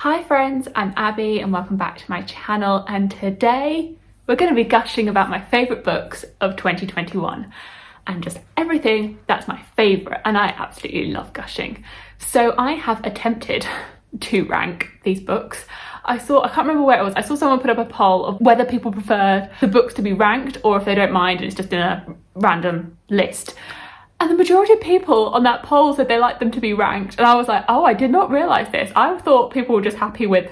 Hi friends, I'm Abby and welcome back to my channel, and today we're going to be gushing about my favourite books of 2021 and just everything that's my favourite, and I absolutely love gushing. So I have attempted to rank these books. I can't remember where it was, I saw someone put up a poll of whether people prefer the books to be ranked or if they don't mind and it's just in a random list. And the majority of people on that poll said they liked them to be ranked. And I was like, oh, I did not realise this. I thought people were just happy with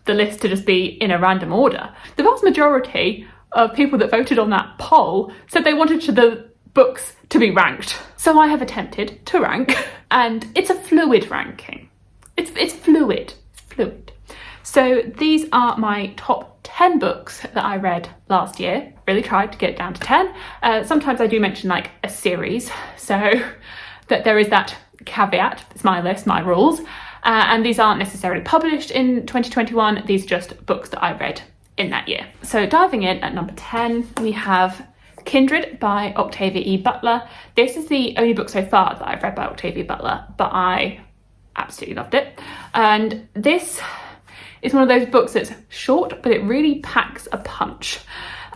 the list to just be in a random order. The vast majority of people that voted on that poll said they wanted the books to be ranked. So I have attempted to rank, and it's a fluid ranking. It's fluid. It's fluid. So these are my top 10 books that I read last year. Really tried to get it down to 10. Sometimes I do mention like a series, so that there is that caveat. It's my list, my rules. And these aren't necessarily published in 2021. These are just books that I read in that year. So diving in at number 10, we have Kindred by Octavia E. Butler. This is the only book so far that I've read by Octavia Butler, but I absolutely loved it. And this is one of those books that's short, but it really packs a punch.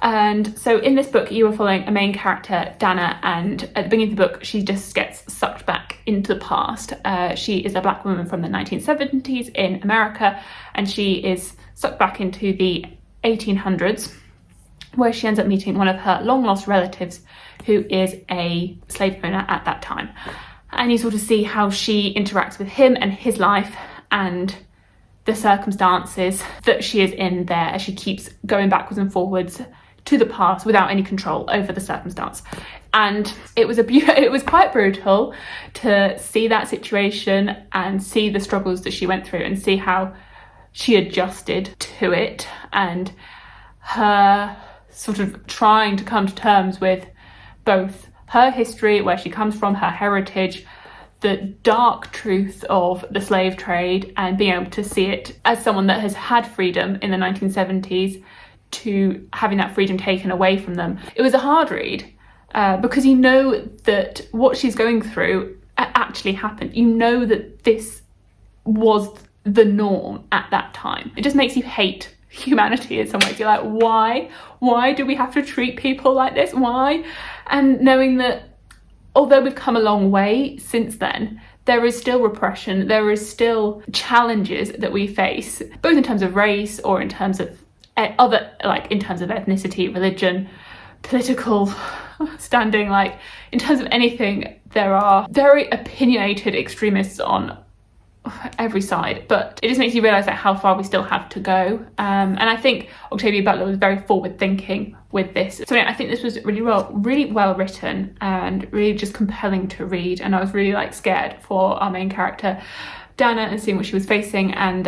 And so in this book, you are following a main character, Dana, and at the beginning of the book, she just gets sucked back into the past. She is a black woman from the 1970s in America, and she is sucked back into the 1800s, where she ends up meeting one of her long-lost relatives, who is a slave owner at that time. And you sort of see how she interacts with him and his life and the circumstances that she is in there as she keeps going backwards and forwards to the past without any control over the circumstance. And it was quite brutal to see that situation and see the struggles that she went through and see how she adjusted to it, and her sort of trying to come to terms with both her history, where she comes from, her heritage, the dark truth of the slave trade, and being able to see it as someone that has had freedom in the 1970s to having that freedom taken away from them. It was a hard read because you know that what she's going through actually happened. You know that this was the norm at that time. It just makes you hate humanity in some ways. You're like, why do we have to treat people like this? Why? And knowing that although we've come a long way since then, there is still repression, there is still challenges that we face, both in terms of race or in terms of in terms of ethnicity, religion, political standing, in terms of anything. There are very opinionated extremists on every side, but it just makes you realise how far we still have to go. And I think Octavia Butler was very forward thinking with this. So yeah, I think this was really well written and really just compelling to read. And I was really scared for our main character, Dana, and seeing what she was facing. And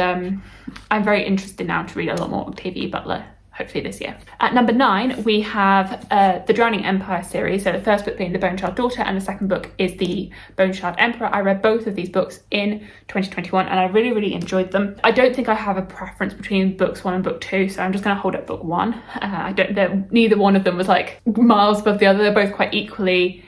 I'm very interested now to read a lot more Octavia Butler, hopefully this year. At number 9, we have the Drowning Empire series. So the first book being The Bone Shard Daughter, and the second book is The Bone Shard Emperor. I read both of these books in 2021 and I really enjoyed them. I don't think I have a preference between books 1 and book 2, so I'm just going to hold up book 1. Neither one of them was miles above the other. They're both quite equally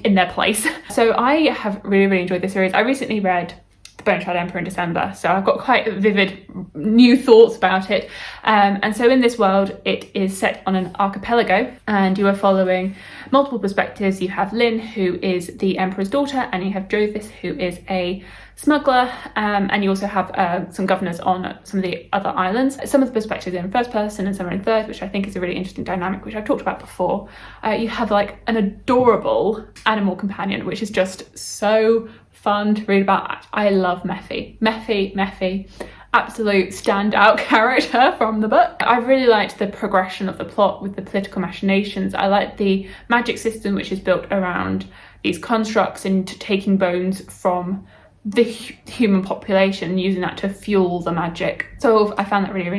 in their place. So I have really enjoyed this series. I recently read Bone Shard Emperor in December, so I've got quite vivid new thoughts about it. And so in this world, it is set on an archipelago, and you are following multiple perspectives. You have Lynn, who is the Emperor's daughter, and you have Jovis, who is a smuggler, and you also have some governors on some of the other islands. Some of the perspectives are in first person and some are in third, which I think is a really interesting dynamic, which I've talked about before. You have an adorable animal companion, which is just so fun to read about. I love Mephi, absolute standout character from the book. I really liked the progression of the plot with the political machinations. I liked the magic system, which is built around these constructs and taking bones from the human population and using that to fuel the magic. So I found that really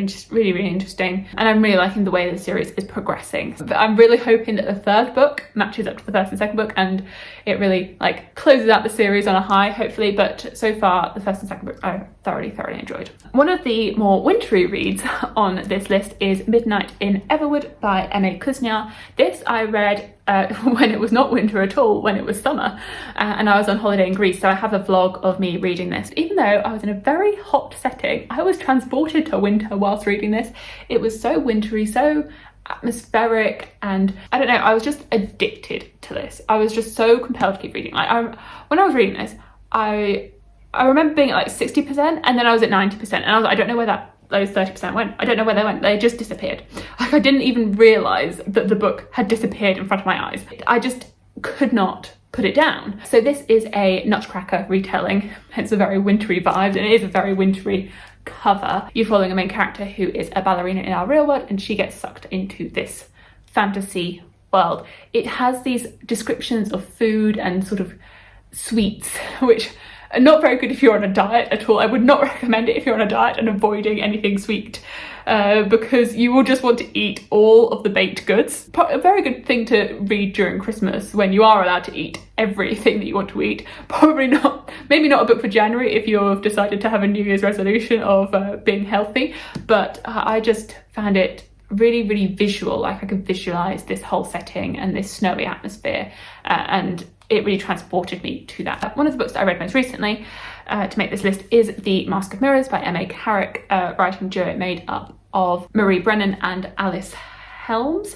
interesting, and I'm really liking the way the series is progressing. But I'm really hoping that the third book matches up to the first and second book and it really closes out the series on a high, hopefully. But so far the first and second book I've thoroughly enjoyed. One of the more wintry reads on this list is Midnight in Everwood by M.A. Kuznia. This I read when it was not winter at all, when it was summer, and I was on holiday in Greece. So I have a vlog of me reading this. Even though I was in a very hot setting, I was transported to winter whilst reading this. It was so wintry, so atmospheric, and I don't know, I was just addicted to this. I was just so compelled to keep reading. Like, when I was reading this, I remember being at like 60%, and then I was at 90%, and I was like, I don't know where those 30% went. I don't know where they went. They just disappeared. Like, I didn't even realise that the book had disappeared in front of my eyes. I just could not put it down. So this is a Nutcracker retelling, hence a very wintry vibe, and it is a very wintry cover. You're following a main character who is a ballerina in our real world, and she gets sucked into this fantasy world. It has these descriptions of food and sort of sweets, which are not very good if you're on a diet at all. I would not recommend it if you're on a diet and avoiding anything sweet, because you will just want to eat all of the baked goods. A very good thing to read during Christmas, when you are allowed to eat everything that you want to eat. Probably not, maybe not a book for January if you've decided to have a New Year's resolution of being healthy, but I just found it really, really visual. Like, I could visualize this whole setting and this snowy atmosphere, and it really transported me to that. One of the books that I read most recently to make this list is The Mask of Mirrors by M.A. Carrick, writing duo made up of Marie Brennan and Alice Helms.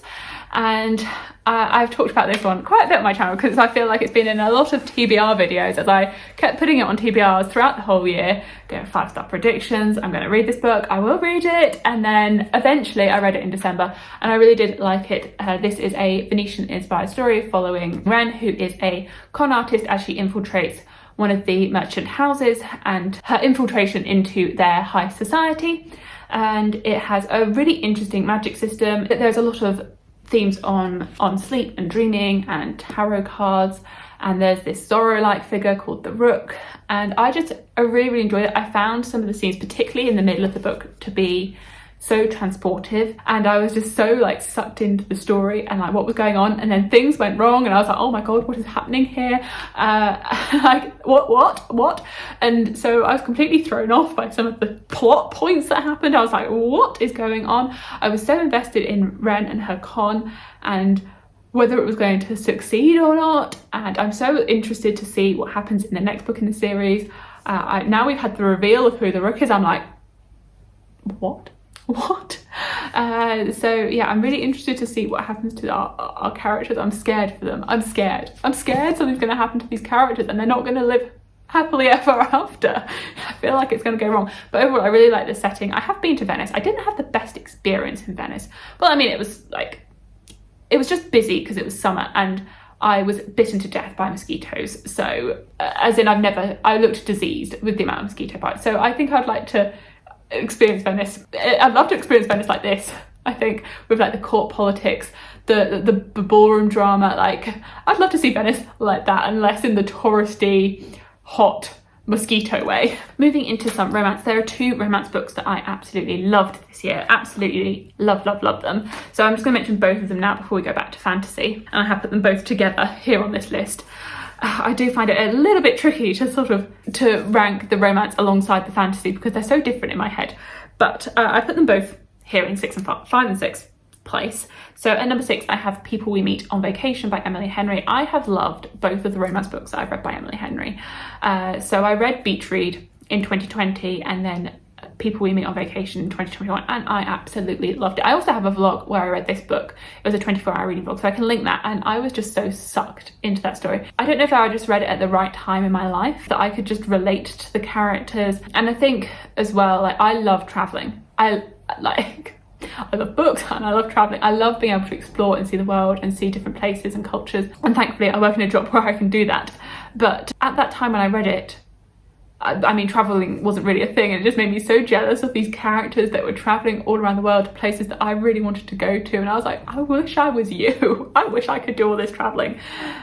And I've talked about this one quite a bit on my channel because I feel like it's been in a lot of TBR videos, as I kept putting it on TBRs throughout the whole year, going 5-star predictions, I'm going to read this book, I will read it, and then eventually I read it in December and I really did like it. This is a Venetian inspired story following Ren, who is a con artist, as she infiltrates one of the merchant houses, and her infiltration into their high society. And it has a really interesting magic system. There's a lot of themes on sleep and dreaming and tarot cards, and there's this Zorro-like figure called the Rook, and I really, really enjoyed it. I found some of the scenes, particularly in the middle of the book, to be so transportive, and I was just so like sucked into the story and like what was going on, and then things went wrong and I was like, oh my god, what is happening here? Like, what? And so I was completely thrown off by some of the plot points that happened. I was like, what is going on? I was so invested in Ren and her con and whether it was going to succeed or not, and I'm so interested to see what happens in the next book in the series. Now we've had the reveal of who the Rook is, I'm like, what? So yeah, I'm really interested to see what happens to our characters. I'm scared for them. I'm scared something's going to happen to these characters and they're not going to live happily ever after. I feel like it's going to go wrong. But overall, I really like the setting. I have been to Venice. I didn't have the best experience in Venice. Well, I mean, it was just busy because it was summer and I was bitten to death by mosquitoes. So as in I looked diseased with the amount of mosquito bites. So I think I'd like to experience Venice. I'd love to experience Venice like this, I think, with like the court politics, the ballroom drama. Like, I'd love to see Venice like that, and less in the touristy, hot mosquito way. Moving into some romance, there are 2 romance books that I absolutely loved this year. Absolutely love them. So I'm just going to mention both of them now before we go back to fantasy, and I have put them both together here on this list. I do find it a little bit tricky to rank the romance alongside the fantasy because they're so different in my head. But I put them both here in 5 and 6 place. So at number 6, I have People We Meet on Vacation by Emily Henry. I have loved both of the romance books that I've read by Emily Henry. So I read Beach Read in 2020 and then People We Meet on Vacation in 2021, and I absolutely loved it. I also have a vlog where I read this book. It was a 24-hour reading vlog, so I can link that, and I was just so sucked into that story. I don't know if I just read it at the right time in my life, that I could just relate to the characters. And I think as well, like, I love traveling. I love books and I love traveling. I love being able to explore and see the world and see different places and cultures, and thankfully I work in a job where I can do that. But at that time when I read it, I mean, traveling wasn't really a thing, and it just made me so jealous of these characters that were traveling all around the world to places that I really wanted to go to, and I was like, I wish I was you. I wish I could do all this traveling.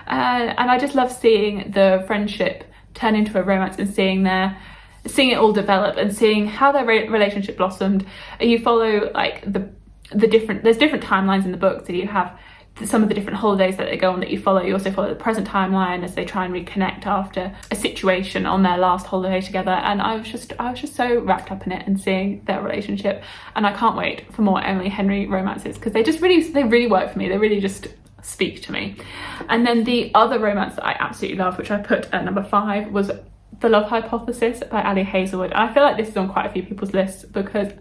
And I just love seeing the friendship turn into a romance and seeing it all develop and seeing how their relationship blossomed. You follow like there's different timelines in the book, so you have some of the different holidays that they go on that you follow. You also follow the present timeline as they try and reconnect after a situation on their last holiday together, and I was just so wrapped up in it and seeing their relationship, and I can't wait for more Emily Henry romances because they really work for me. They really just speak to me. And then the other romance that I absolutely love, which I put at number 5, was The Love Hypothesis by Ali Hazelwood. And I feel like this is on quite a few people's lists because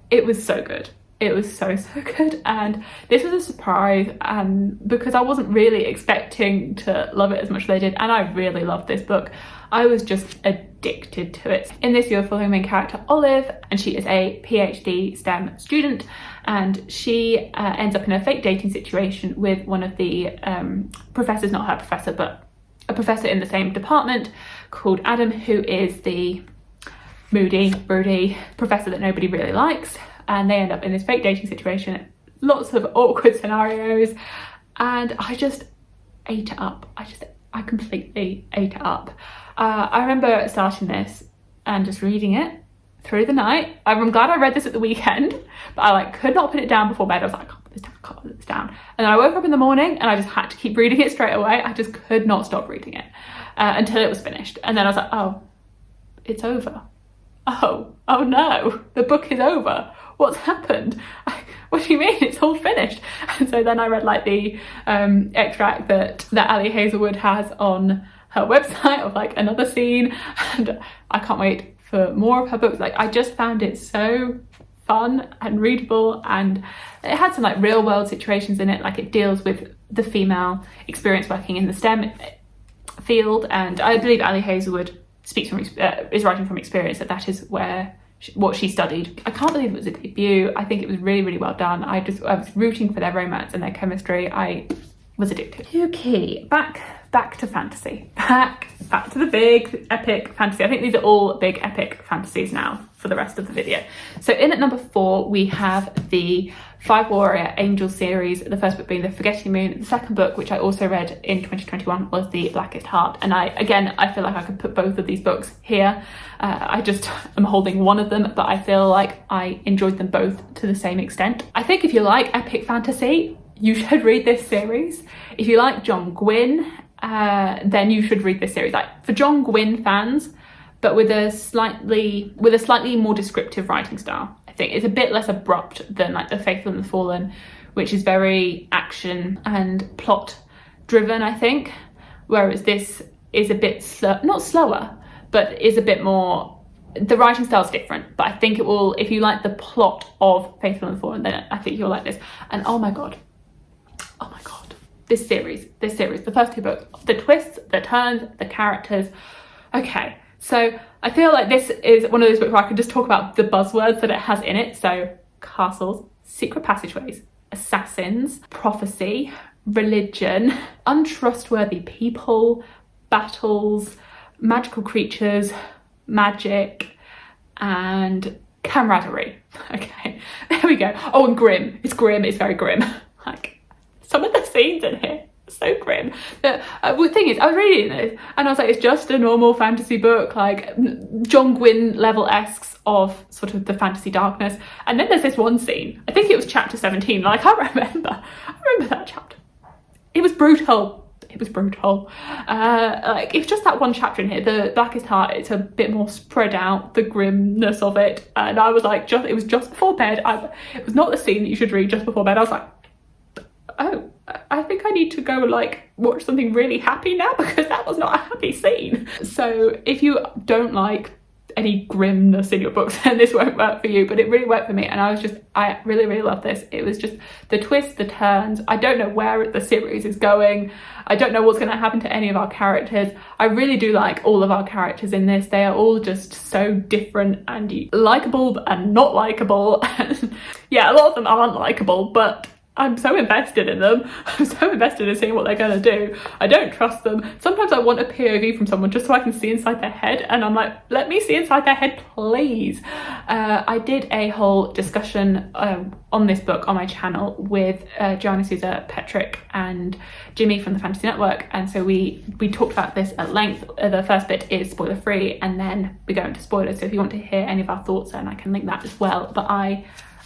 it was so good. It was so good, and this was a surprise, and because I wasn't really expecting to love it as much as I did, and I really loved this book. I was just addicted to it. In this, you're following main character Olive, and she is a PhD STEM student, and she ends up in a fake dating situation with one of the professors, not her professor, but a professor in the same department called Adam, who is the moody, broody professor that nobody really likes. And they end up in this fake dating situation, lots of awkward scenarios, and I just ate it up. I completely ate it up. I remember starting this and just reading it through the night. I'm glad I read this at the weekend, but I could not put it down before bed. I was like, I can't put this down. And then I woke up in the morning and I just had to keep reading it straight away. I just could not stop reading it until it was finished. And then I was like, oh, it's over. Oh no, the book is over. What's happened? What do you mean it's all finished? And so then I read the extract that Ali Hazelwood has on her website of another scene, and I can't wait for more of her books. I just found it so fun and readable, and it had some real world situations in it. It deals with the female experience working in the STEM field, and I believe Ali Hazelwood is writing from experience, that is what she studied. I can't believe it was a debut. I think it was really, really well done. I was rooting for their romance and their chemistry. I was addicted. Okay, back to fantasy. Back to the big epic fantasy. I think these are all big epic fantasies now for the rest of the video. So in at number 4, we have the 5 Warrior Angel series, the first book being The Forgetting Moon. The second book, which I also read in 2021, was The Blackest Heart. And I feel like I could put both of these books here. I just am holding one of them, but I feel like I enjoyed them both to the same extent. I think if you like epic fantasy, you should read this series. If you like John Gwynne, then you should read this series. For John Gwynne fans, but with a slightly more descriptive writing style. I think it's a bit less abrupt than The Faithful and the Fallen, which is very action and plot driven, I think. Whereas this is a bit not slower, but is a bit more, the writing style is different. But I think it will, if you like the plot of Faithful and the Fallen, then I think you'll like this. And oh my god, this series, the first 2 books, the twists, the turns, the characters. Okay, so I feel like this is one of those books where I could just talk about the buzzwords that it has in it. So castles, secret passageways, assassins, prophecy, religion, untrustworthy people, battles, magical creatures, magic, and camaraderie. Okay, there we go. Oh, and grim. It's grim. It's very grim. Some of the scenes in here are so grim. The thing is, I was reading this and I was like, it's just a normal fantasy book, John Gwynne level-esque of sort of the fantasy darkness. And then there's this one scene, I think it was chapter 17, I can't remember. I remember that chapter. It was brutal. It's just that one chapter in here, The Blackest Heart. It's a bit more spread out, the grimness of it. And I was like, it was just before bed. It was not the scene that you should read just before bed. I was like, oh, I think I need to go watch something really happy now, because that was not a happy scene. So if you don't like any grimness in your books, then this won't work for you, but it really worked for me. And I really, really love this. It was just the twists, the turns. I don't know where the series is going. I don't know what's going to happen to any of our characters. I really do like all of our characters in this. They are all just so different and likable and not likable. Yeah, a lot of them aren't likable, but I'm so invested in them. I'm so invested in seeing what they're going to do. I don't trust them. Sometimes I want a POV from someone just so I can see inside their head, and I'm like, let me see inside their head, please. I did a whole discussion on this book on my channel with Joanna Souza, Petrick and Jimmy from the Fantasy Network, and so we talked about this at length. The first bit is spoiler free, and then we go into spoilers, so if you want to hear any of our thoughts, then I can link that as well. But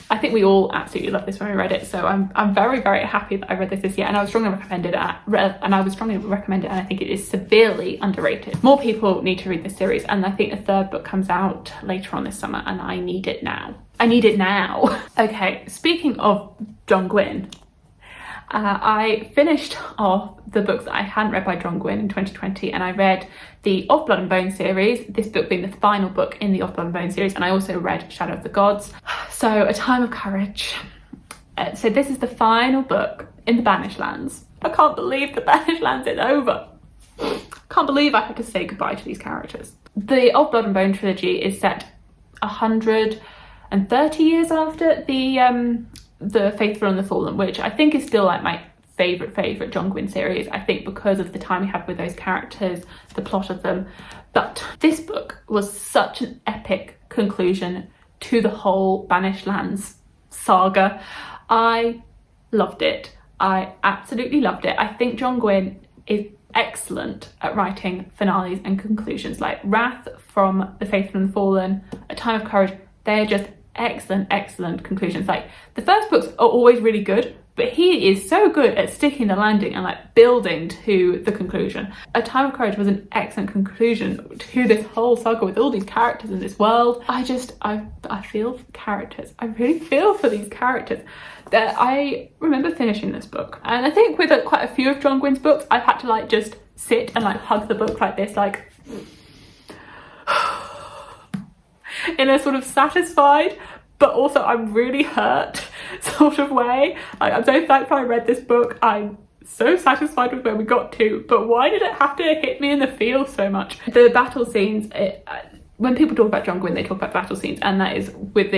I think we all absolutely loved this when we read it, so I'm very, very happy that I read this year, and I would strongly recommend it, and I think it is severely underrated. More people need to read this series, and I think the 3rd book comes out later on this summer, and I need it now. Okay, speaking of John Gwynne, I finished off the books that I hadn't read by John Gwynne in 2020, and I read the Of Blood and Bone series, this book being the final book in the Of Blood and Bone series, and I also read Shadow of the Gods. So A Time of Courage. So this is the final book in the Banished Lands. I can't believe the Banished Lands is over. Can't believe I had to say goodbye to these characters. The Of Blood and Bone trilogy is set 130 years after the Faithful and the Fallen, which I think is still like my favourite John Gwynne series, I think, because of the time we had with those characters, the plot of them. But this book was such an epic conclusion to the whole Banished Lands saga. I loved it. I absolutely loved it. I think John Gwynne is excellent at writing finales and conclusions. Like Wrath, From the Faithful and the Fallen, A Time of Courage, they're just excellent conclusions. Like the first books are always really good, but he is so good at sticking the landing and like building to the conclusion. A Time of Courage was an excellent conclusion to this whole saga with all these characters in this world. I feel for characters. I really feel for these characters. That I remember finishing this book, and I think with quite a few of John Gwynne's books, I've had to like just sit and like hug the book like this, like in a sort of satisfied but also I'm really hurt sort of way. I'm so thankful I read this book. I'm so satisfied with where we got to, but why did it have to hit me in the feels so much? The battle scenes, when people talk about John Gwynne, they talk about battle scenes, and that is with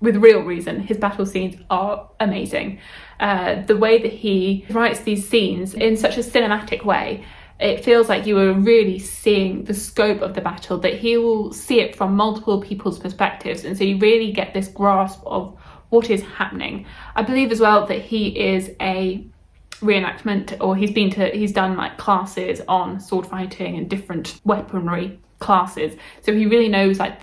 real reason. His battle scenes are amazing. The way that he writes these scenes in such a cinematic way, it feels like you are really seeing the scope of the battle, that he will see it from multiple people's perspectives, and so you really get this grasp of what is happening. I believe as well that he is a reenactment, or he's done like classes on sword fighting and different weaponry classes, so he really knows like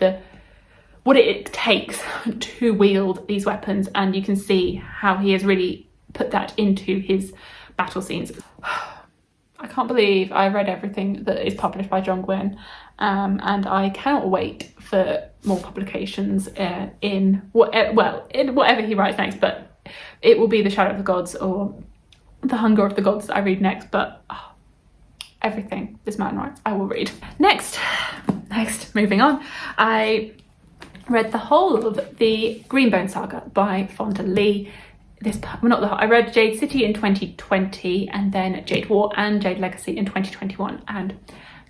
what it takes to wield these weapons, and you can see how he has really put that into his battle scenes. I can't believe I read everything that is published by John Gwynne, and I cannot wait for more publications in whatever he writes next, but it will be the Shadow of the Gods or the Hunger of the Gods that I read next, but everything this man writes I will read. Next, moving on, I read the whole of the Greenbone Saga by Fonda Lee. I read Jade City in 2020, and then Jade War and Jade Legacy in 2021, and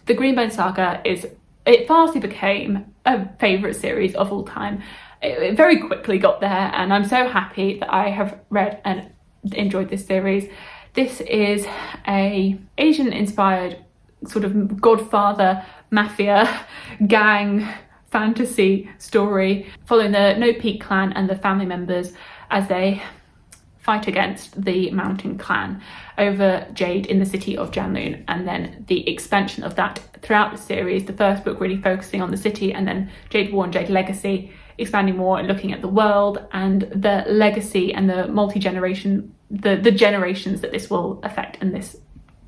the Greenbone Saga it fastly became a favourite series of all time. It very quickly got there, and I'm so happy that I have read and enjoyed this series. This is a Asian-inspired sort of Godfather mafia gang fantasy story following the No Peak clan and the family members as they fight against the Mountain Clan over Jade in the city of Janloon, and then the expansion of that throughout the series. The first book really focusing on the city, and then Jade War and Jade Legacy expanding more and looking at the world and the legacy and the multi-generation, the generations that this will affect in this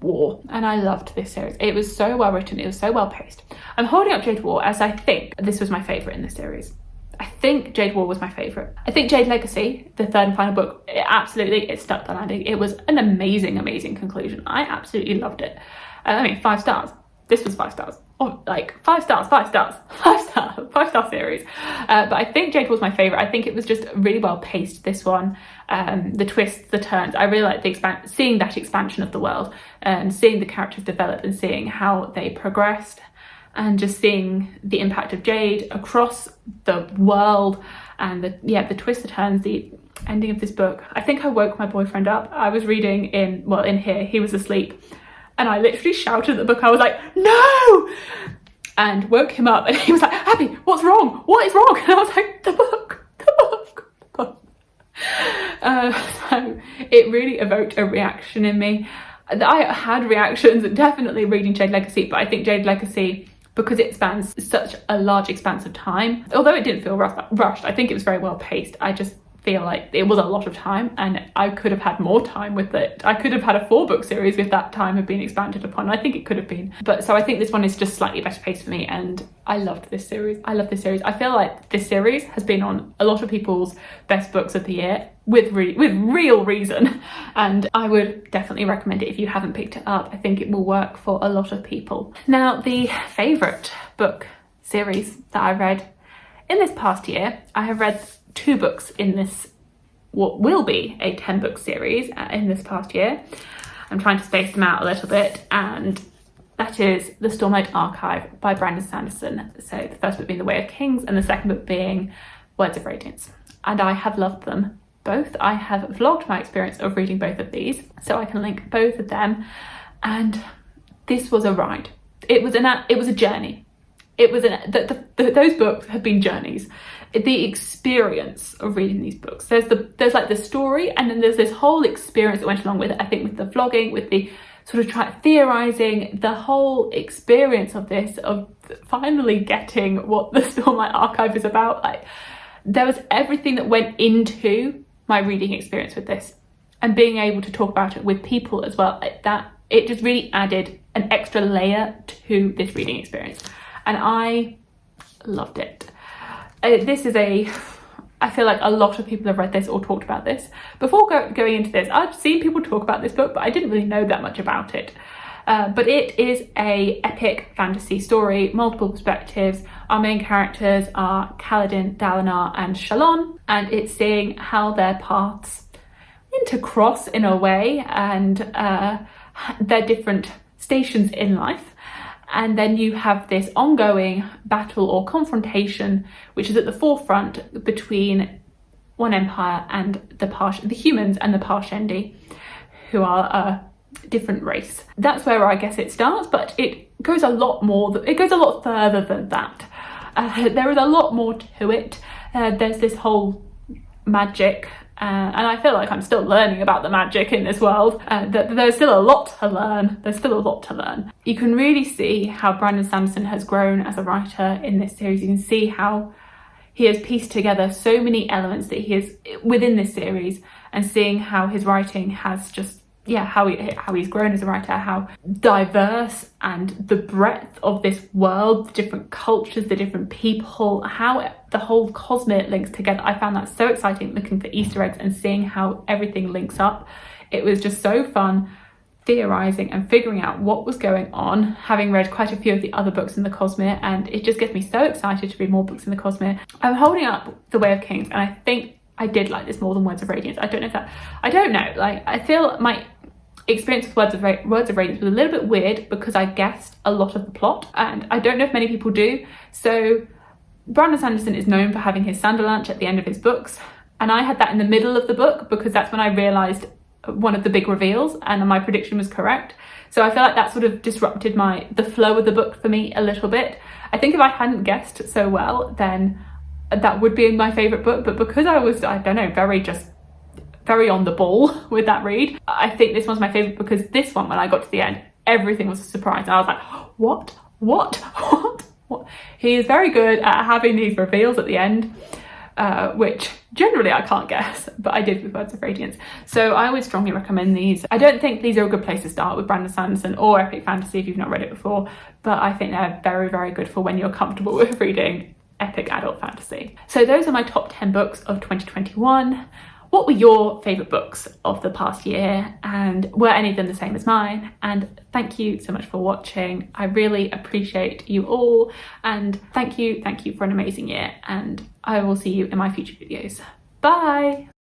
war. And I loved this series. It was so well written, it was so well paced. I'm holding up Jade War as I think this was my favourite in this series. I think Jade War was my favourite. I think Jade Legacy, the third and final book, it stuck the landing. It was an amazing conclusion. I absolutely loved it. 5 stars. This was 5 stars. Oh, like 5 stars, 5 stars, 5-star series. But I think Jade was my favourite. I think it was just really well paced, this one. The twists, the turns. I really liked seeing that expansion of the world and seeing the characters develop and seeing how they progressed, and just seeing the impact of Jade across the world, and the twists, the turns, the ending of this book. I think I woke my boyfriend up. I was reading in here, he was asleep, and I literally shouted at the book. I was like, no! And woke him up, and he was like, Abby, what's wrong? What is wrong? And I was like, the book. So it really evoked a reaction in me. I had reactions, definitely reading Jade Legacy, but I think Jade Legacy, because it spans such a large expanse of time, although it didn't feel rushed, I think it was very well paced. I just feel like it was a lot of time, and I could have had more time with it. I could have had a 4-book series if that time had been expanded upon. I think it could have been. But so I think this one is just slightly better paced for me, and I loved this series. I love this series. I feel like this series has been on a lot of people's best books of the year with real reason, and I would definitely recommend it if you haven't picked it up. I think it will work for a lot of people. Now, the favourite book series that I read in this past year, I have read 2 books in this, what will be a 10-book series in this past year. I'm trying to space them out a little bit, and that is The Stormlight Archive by Brandon Sanderson. So the first book being The Way of Kings, and the second book being Words of Radiance. And I have loved them both. I have vlogged my experience of reading both of these, so I can link both of them. And this was a ride. It was a journey. It was those books have been journeys. The experience of reading these books. There's like the story, and then there's this whole experience that went along with it. I think with the vlogging, with the sort of theorising, the whole experience of this, of finally getting what the Stormlight Archive is about. Like, there was everything that went into my reading experience with this, and being able to talk about it with people as well. Like that, it just really added an extra layer to this reading experience, and I loved it. I feel like a lot of people have read this or talked about this. Before going into this, I'd seen people talk about this book, but I didn't really know that much about it. But it is a epic fantasy story, multiple perspectives. Our main characters are Kaladin, Dalinar and Shalon, and it's seeing how their paths intercross in a way, and their different stations in life. And then you have this ongoing battle or confrontation, which is at the forefront between one empire and the humans and the Parshendi, who are a different race. That's where I guess it starts, but it goes a lot further than that. There is a lot more to it. There's this whole magic, and I feel like I'm still learning about the magic in this world. There's still a lot to learn. You can really see how Brandon Sanderson has grown as a writer in this series. You can see how he has pieced together so many elements that he is within this series, and seeing how his writing has just, how he's grown as a writer, how diverse and the breadth of this world, the different cultures, the different people, how the whole cosmere links together. I found that so exciting, looking for Easter eggs and seeing how everything links up. It was just so fun theorising and figuring out what was going on, having read quite a few of the other books in the cosmere, and it just gets me so excited to read more books in the cosmere. I'm holding up The Way of Kings, and I think I did like this more than Words of Radiance. I don't know, like, I feel my experience with Words of Radiance was a little bit weird because I guessed a lot of the plot, and I don't know if many people do. So Brandon Sanderson is known for having his Sanderlanche at the end of his books, and I had that in the middle of the book because that's when I realised one of the big reveals and my prediction was correct. So I feel like that sort of disrupted the flow of the book for me a little bit. I think if I hadn't guessed so well, then that would be my favourite book, but because I was, I don't know, very on the ball with that read, I think this one's my favourite because this one, when I got to the end, everything was a surprise, and I was like, what? He is very good at having these reveals at the end, which generally I can't guess, but I did with Words of Radiance. So I would strongly recommend these. I don't think these are a good place to start with Brandon Sanderson or epic fantasy if you've not read it before, but I think they're very, very good for when you're comfortable with reading epic adult fantasy. So those are my top 10 books of 2021. What were your favourite books of the past year, and were any of them the same as mine? And thank you so much for watching. I really appreciate you all, and thank you for an amazing year, and I will see you in my future videos. Bye!